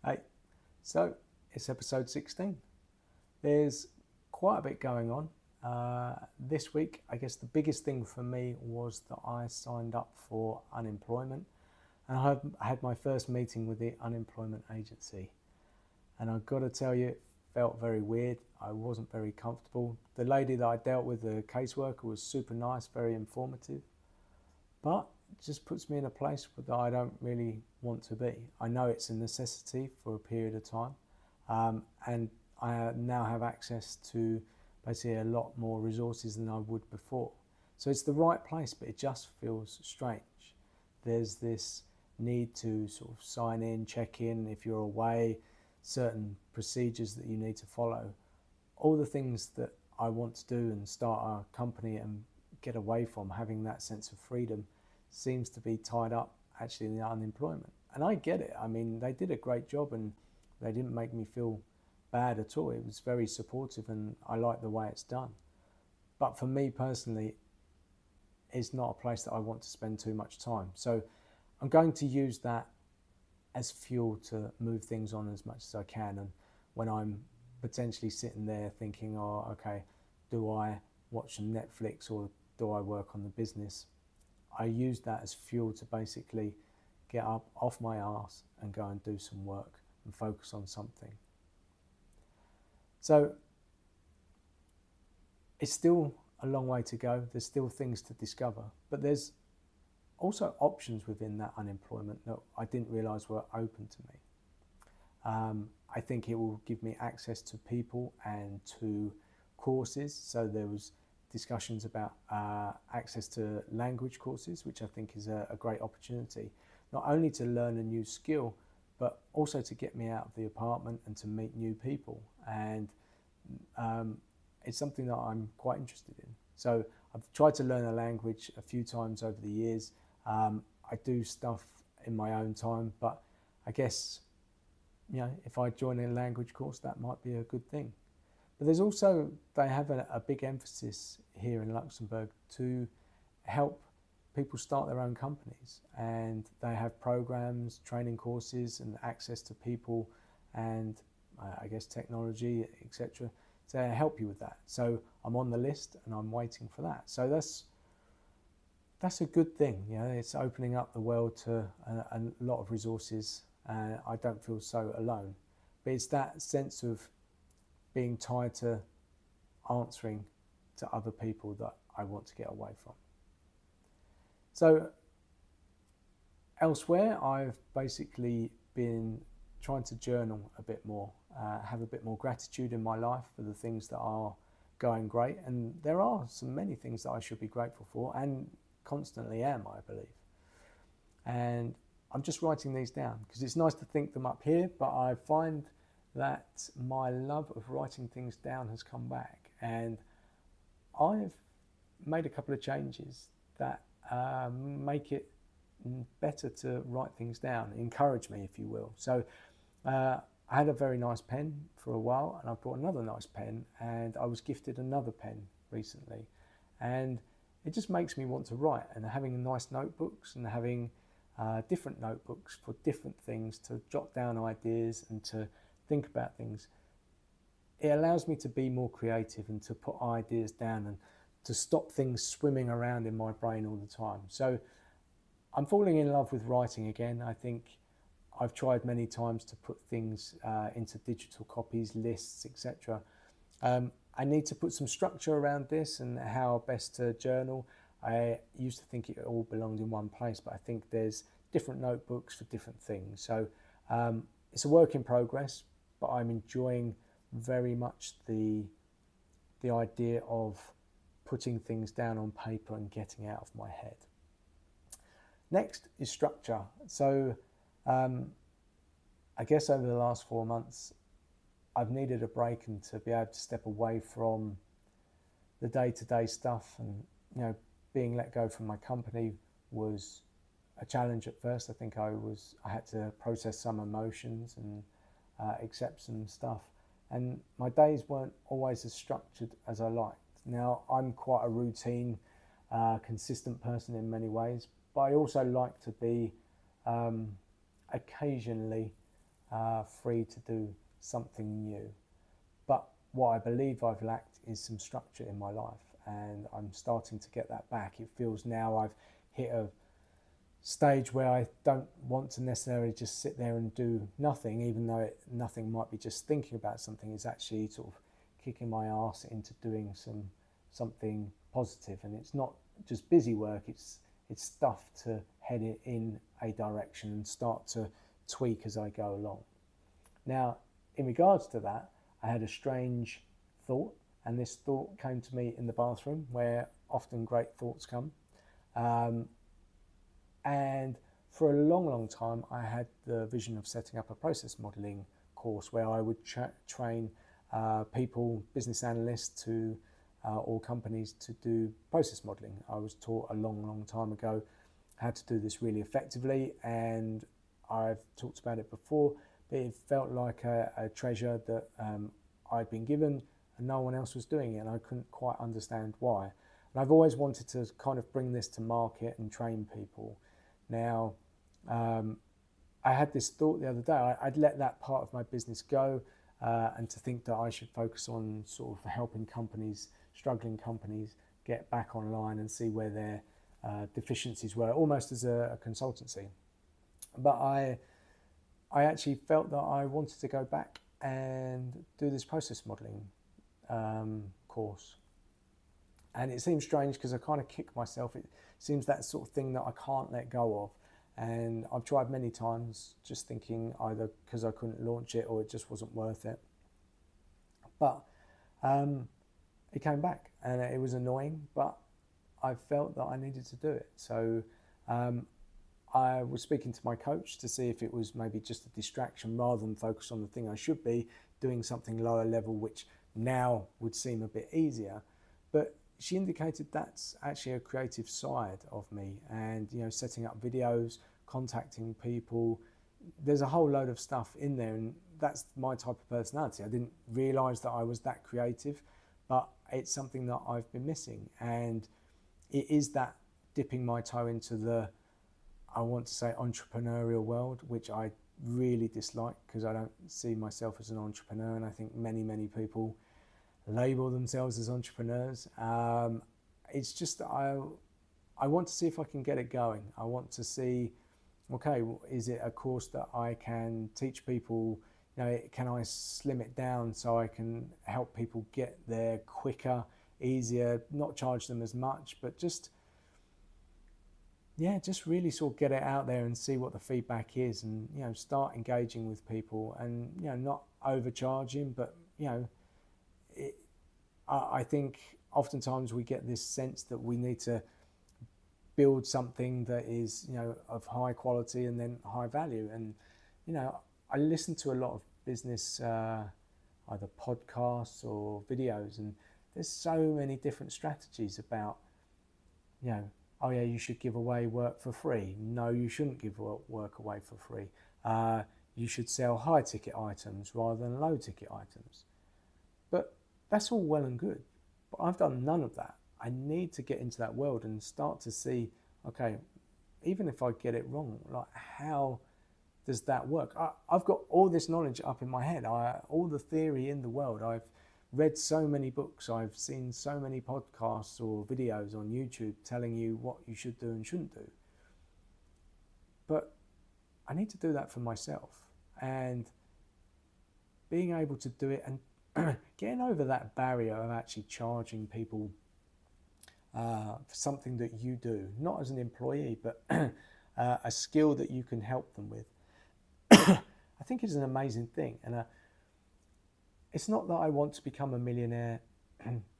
Hey, so it's episode 16. There's quite a bit going on. This week, I guess the biggest thing for me was that I signed up for unemployment and I had my first meeting with the unemployment agency. And I've got to tell you, it felt very weird. I wasn't very comfortable. The lady that I dealt with, the caseworker, was super nice, very informative. But it just puts me in a place that I don't really want to be. I know it's a necessity for a period of time, and I now have access to basically a lot more resources than I would before. So it's the right place, but it just feels strange. There's this need to sort of sign in, check in if you're away, certain procedures that you need to follow. All the things that I want to do and start a company and get away from, having that sense of freedom, seems to be tied up actually in the unemployment. And I get it. I mean, they did a great job and they didn't make me feel bad at all. It was very supportive and I like the way it's done. But for me personally, it's not a place that I want to spend too much time. So I'm going to use that as fuel to move things on as much as I can. And when I'm potentially sitting there thinking, oh, okay, do I watch some Netflix or do I work on the business? I use that as fuel to basically get up off my arse and go and do some work and focus on something. So it's still a long way to go. There's still things to discover, but there's also options within that unemployment that I didn't realise were open to me. I think it will give me access to people and to courses. So there was discussions about access to language courses, which I think is a great opportunity, not only to learn a new skill, but also to get me out of the apartment and to meet new people. And it's something that I'm quite interested in. So I've tried to learn a language a few times over the years. I do stuff in my own time, but I guess, you know, if I join a language course, that might be a good thing. But there's also, they have a big emphasis here in Luxembourg to help people start their own companies. And they have programs, training courses and access to people and I guess technology, etc. to help you with that. So I'm on the list and I'm waiting for that. So that's a good thing. You know, it's opening up the world to a lot of resources. I don't feel so alone. But it's that sense of being tied to answering to other people that I want to get away from. So elsewhere, I've basically been trying to journal a bit more, have a bit more gratitude in my life for the things that are going great. And there are many things that I should be grateful for and constantly am, I believe. And I'm just writing these down because it's nice to think them up here, but I find that my love of writing things down has come back, and I've made a couple of changes that make it better to write things down, encourage me, if you will. So I had a very nice pen for a while, and I bought another nice pen, and I was gifted another pen recently, and it just makes me want to write. And having nice notebooks and having different notebooks for different things to jot down ideas and to think about things, it allows me to be more creative and to put ideas down and to stop things swimming around in my brain all the time. So I'm falling in love with writing again. I think I've tried many times to put things into digital copies, lists, etc. I need to put some structure around this and how best to journal. I used to think it all belonged in one place, but I think there's different notebooks for different things. So it's a work in progress, but I'm enjoying very much the idea of putting things down on paper and getting out of my head. Next is structure. So I guess over the last 4 months, I've needed a break and to be able to step away from the day-to-day stuff. And, you know, being let go from my company was a challenge at first. I think I had to process some emotions and accept some stuff. And my days weren't always as structured as I liked. Now, I'm quite a routine, consistent person in many ways, but I also like to be occasionally free to do something new. But what I believe I've lacked is some structure in my life, and I'm starting to get that back. It feels now I've hit a stage where I don't want to necessarily just sit there and do nothing, even though nothing might be just thinking about something. Is actually sort of kicking my ass into doing something positive, and it's not just busy work, it's stuff to head it in a direction and start to tweak as I go along. Now, in regards to that, I had a strange thought, and this thought came to me in the bathroom, where often great thoughts come. And for a long time, I had the vision of setting up a process modeling course where I would train people, business analysts or companies to do process modeling. I was taught a long time ago how to do this really effectively, and I've talked about it before, but it felt like a treasure that I'd been given and no one else was doing it, and I couldn't quite understand why. And I've always wanted to kind of bring this to market and train people. Now, I had this thought the other day. I'd let that part of my business go, and to think that I should focus on sort of helping companies, struggling companies, get back online and see where their deficiencies were, almost as a consultancy. But I actually felt that I wanted to go back and do this process modeling course. And it seems strange because I kind of kick myself. It seems that sort of thing that I can't let go of. And I've tried many times, just thinking either because I couldn't launch it or it just wasn't worth it. But it came back, and it was annoying, but I felt that I needed to do it. So I was speaking to my coach to see if it was maybe just a distraction rather than focus on the thing I should be doing, something lower level, which now would seem a bit easier. But she indicated that's actually a creative side of me, and setting up videos, contacting people, there's a whole load of stuff in there, and that's my type of personality. I didn't realize that I was that creative, but it's something that I've been missing, and it is that dipping my toe into the, I want to say, entrepreneurial world, which I really dislike because I don't see myself as an entrepreneur, and I think many people label themselves as entrepreneurs. It's just I want to see if I can get it going. I want to see, okay, is it a course that I can teach people? Can I slim it down so I can help people get there quicker, easier, not charge them as much, but just really sort of get it out there and see what the feedback is, and start engaging with people, and not overcharging, but I think oftentimes we get this sense that we need to build something that is of high quality and then high value. And I listen to a lot of business either podcasts or videos, and there's so many different strategies about oh yeah, you should give away work for free. No, you shouldn't give work away for free. You should sell high ticket items rather than low ticket items. But that's all well and good, but I've done none of that. I need to get into that world and start to see, okay, even if I get it wrong, like, how does that work? I've got all this knowledge up in my head, all the theory in the world. I've read so many books, I've seen so many podcasts or videos on YouTube telling you what you should do and shouldn't do. But I need to do that for myself, and being able to do it and getting over that barrier of actually charging people for something that you do, not as an employee, but a skill that you can help them with, I think is an amazing thing. And it's not that I want to become a millionaire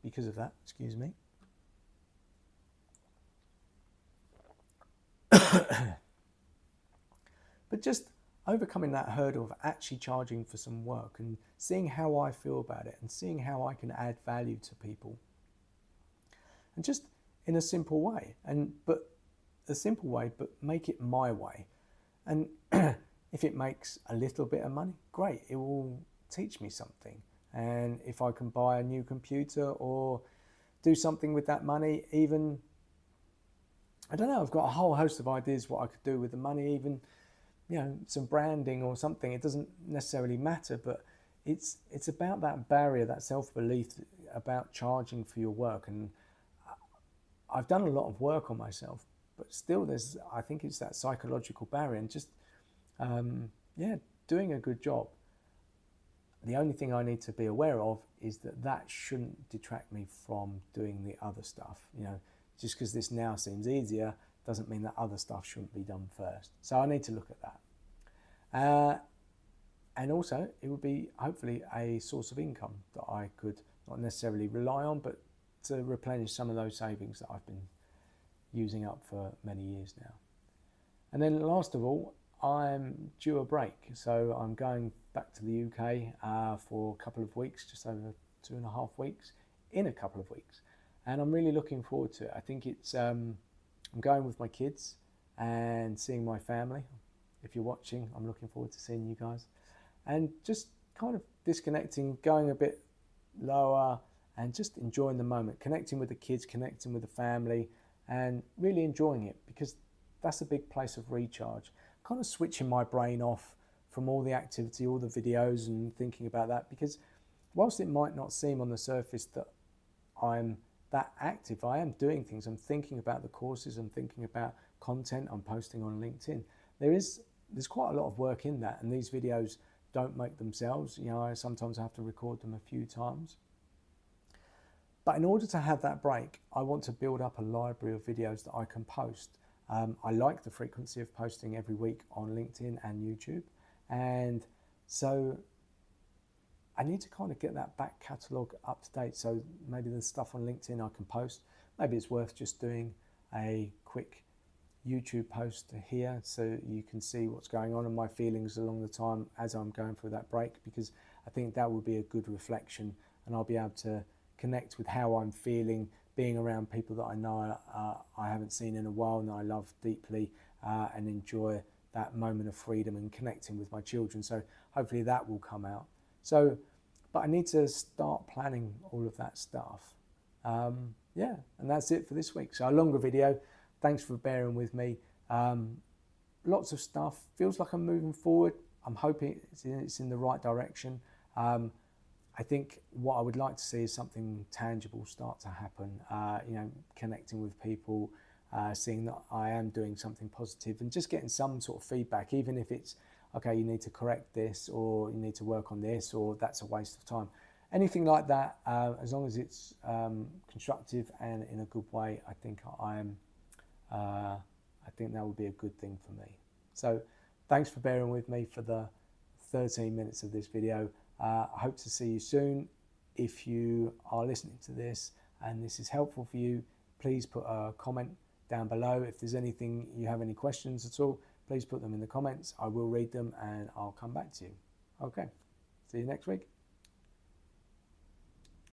because of that, excuse me. But just overcoming that hurdle of actually charging for some work and seeing how I feel about it and seeing how I can add value to people. And just in a simple way, but make it my way. And if it makes a little bit of money, great, it will teach me something. And if I can buy a new computer or do something with that money, even, I don't know, I've got a whole host of ideas what I could do with the money, even some branding or something. It doesn't necessarily matter, but it's about that barrier, that self-belief about charging for your work. And I've done a lot of work on myself, but still I think it's that psychological barrier, and just doing a good job. The only thing I need to be aware of is that shouldn't detract me from doing the other stuff. Just because this now seems easier doesn't mean that other stuff shouldn't be done first. So I need to look at that. And also, it would be hopefully a source of income that I could not necessarily rely on, but to replenish some of those savings that I've been using up for many years now. And then last of all, I'm due a break. So I'm going back to the UK for a couple of weeks, just over 2.5 weeks, in a couple of weeks. And I'm really looking forward to it. I think I'm going with my kids and seeing my family. If you're watching, I'm looking forward to seeing you guys. And just kind of disconnecting, going a bit lower, and just enjoying the moment, connecting with the kids, connecting with the family, and really enjoying it, because that's a big place of recharge. Kind of switching my brain off from all the activity, all the videos, and thinking about that, because whilst it might not seem on the surface that I'm that active, I am doing things. I'm thinking about the courses, I'm thinking about content I'm posting on LinkedIn. There's quite a lot of work in that, and these videos don't make themselves. I sometimes have to record them a few times. But in order to have that break, I want to build up a library of videos that I can post. I like the frequency of posting every week on LinkedIn and YouTube. And so I need to kind of get that back catalogue up to date. So maybe the stuff on LinkedIn I can post. Maybe it's worth just doing a quick YouTube post here so you can see what's going on and my feelings along the time as I'm going through that break, because I think that will be a good reflection, and I'll be able to connect with how I'm feeling, being around people that I know I haven't seen in a while and I love deeply, and enjoy that moment of freedom and connecting with my children. So hopefully that will come out. But I need to start planning all of that stuff. And that's it for this week. So a longer video. Thanks for bearing with me. Lots of stuff. Feels like I'm moving forward. I'm hoping it's in the right direction. I think what I would like to see is something tangible start to happen. Connecting with people, seeing that I am doing something positive, and just getting some sort of feedback, even if it's, okay, you need to correct this, or you need to work on this, or that's a waste of time. Anything like that, as long as it's constructive and in a good way, I think I think that would be a good thing for me. So thanks for bearing with me for the 13 minutes of this video. I hope to see you soon. If you are listening to this and this is helpful for you, please put a comment down below. If there's anything, you have any questions at all, please put them in the comments. I will read them and I'll come back to you. Okay, see you next week.